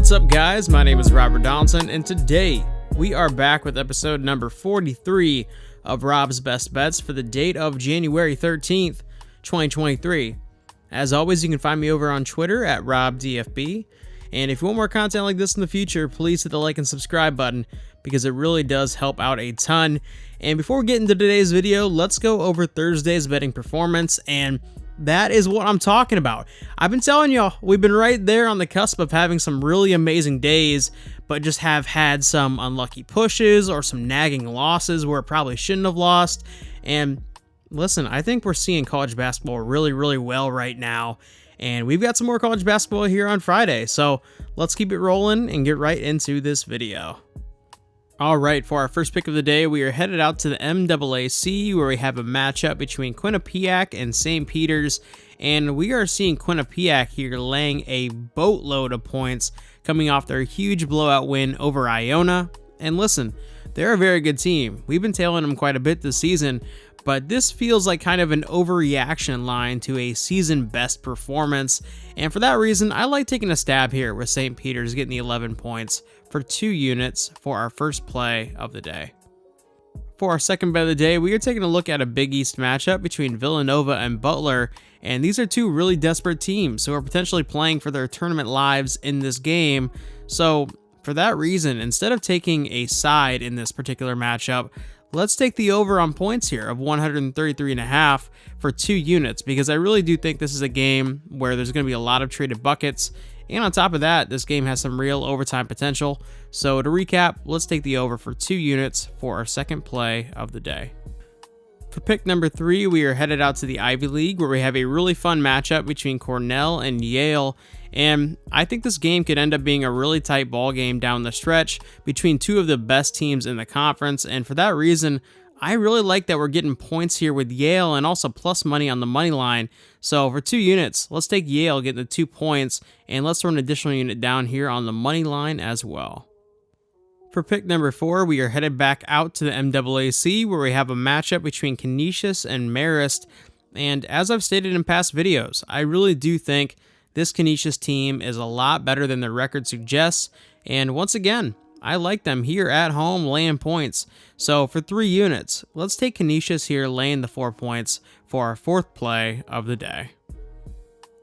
What's up, guys? My name is Rob Donaldson, and today we are back with episode number 43 of Rob's Best Bets for the date of January 13th, 2023. As always, you can find me over on Twitter at RobDFB, and if you want more content like this in the future, please hit the like and subscribe button because it really does help out a ton. And before we get into today's video, let's go over Thursday's betting performance, and that is what I'm talking about. I've been telling y'all, we've been right there on the cusp of having some really amazing days, but just have had some unlucky pushes or some nagging losses where it probably shouldn't have lost. And listen, I think we're seeing college basketball really well right now, and we've got some more college basketball here on Friday, so let's keep it rolling and get right into this video. Alright, for our first pick of the day, we are headed out to the MAAC where we have a matchup between Quinnipiac and St. Peter's, and we are seeing Quinnipiac here laying a boatload of points coming off their huge blowout win over Iona. And listen, they're a very good team. We've been tailing them quite a bit this season, but this feels like kind of an overreaction line to a season best performance, and for that reason, I like taking a stab here with St. Peter's getting the 11 points for 2 units for our first play of the day. For our second bet of the day, we are taking a look at a Big East matchup between Villanova and Butler, and these are two really desperate teams who are potentially playing for their tournament lives in this game. So for that reason, instead of taking a side in this particular matchup, let's take the over on points here of 133.5 for 2 units, because I really do think this is a game where there's going to be a lot of traded buckets. And on top of that, this game has some real overtime potential. So to recap, let's take the over for 2 units for our second play of the day. For pick number 3, we are headed out to the Ivy League where we have a really fun matchup between Cornell and Yale. And I think this game could end up being a really tight ball game down the stretch between two of the best teams in the conference. And for that reason, I really like that we're getting points here with Yale and also plus money on the money line. So for 2 units, let's take Yale getting the 2 points, and let's throw an additional unit down here on the money line as well. For pick number 4, we are headed back out to the MAAC where we have a matchup between Canisius and Marist. And as I've stated in past videos, I really do think this Canisius team is a lot better than their record suggests. And once again, I like them here at home laying points. So for 3 units, let's take Canisius here laying the 4 points for our fourth play of the day.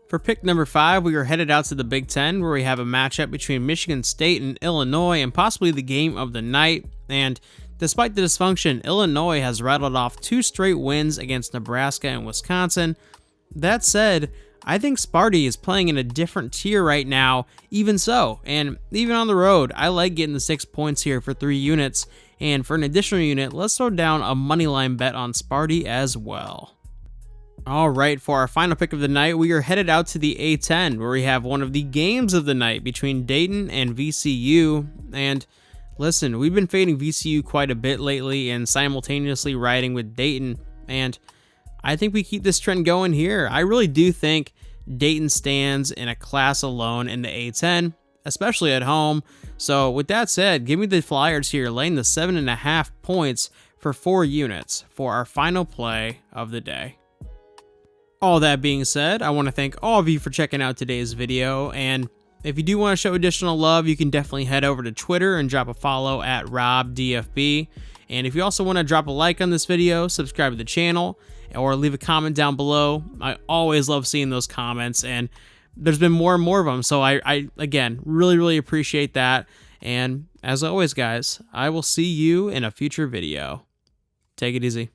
For pick number 5, we are headed out to the Big Ten where we have a matchup between Michigan State and Illinois and possibly the game of the night. And despite the dysfunction, Illinois has rattled off 2 straight wins against Nebraska and Wisconsin. That said, I think Sparty is playing in a different tier right now, even so, and even on the road, I like getting the 6 points here for 3 units, and for an additional unit, let's throw down a moneyline bet on Sparty as well. Alright, for our final pick of the night, we are headed out to the A10, where we have one of the games of the night between Dayton and VCU, and listen, we've been fading VCU quite a bit lately and simultaneously riding with Dayton, and I think we keep this trend going here. I really do think Dayton stands in a class alone in the A10, especially at home. So with that said, give me the Flyers here laying the 7.5 points for 4 units for our final play of the day. All that being said, I want to thank all of you for checking out today's video, and if you do want to show additional love, you can definitely head over to Twitter and drop a follow at RobDFB. And if you also want to drop a like on this video, subscribe to the channel, or leave a comment down below. I always love seeing those comments, and there's been more and more of them, so I again, really appreciate that. And as always, guys, I will see you in a future video. Take it easy.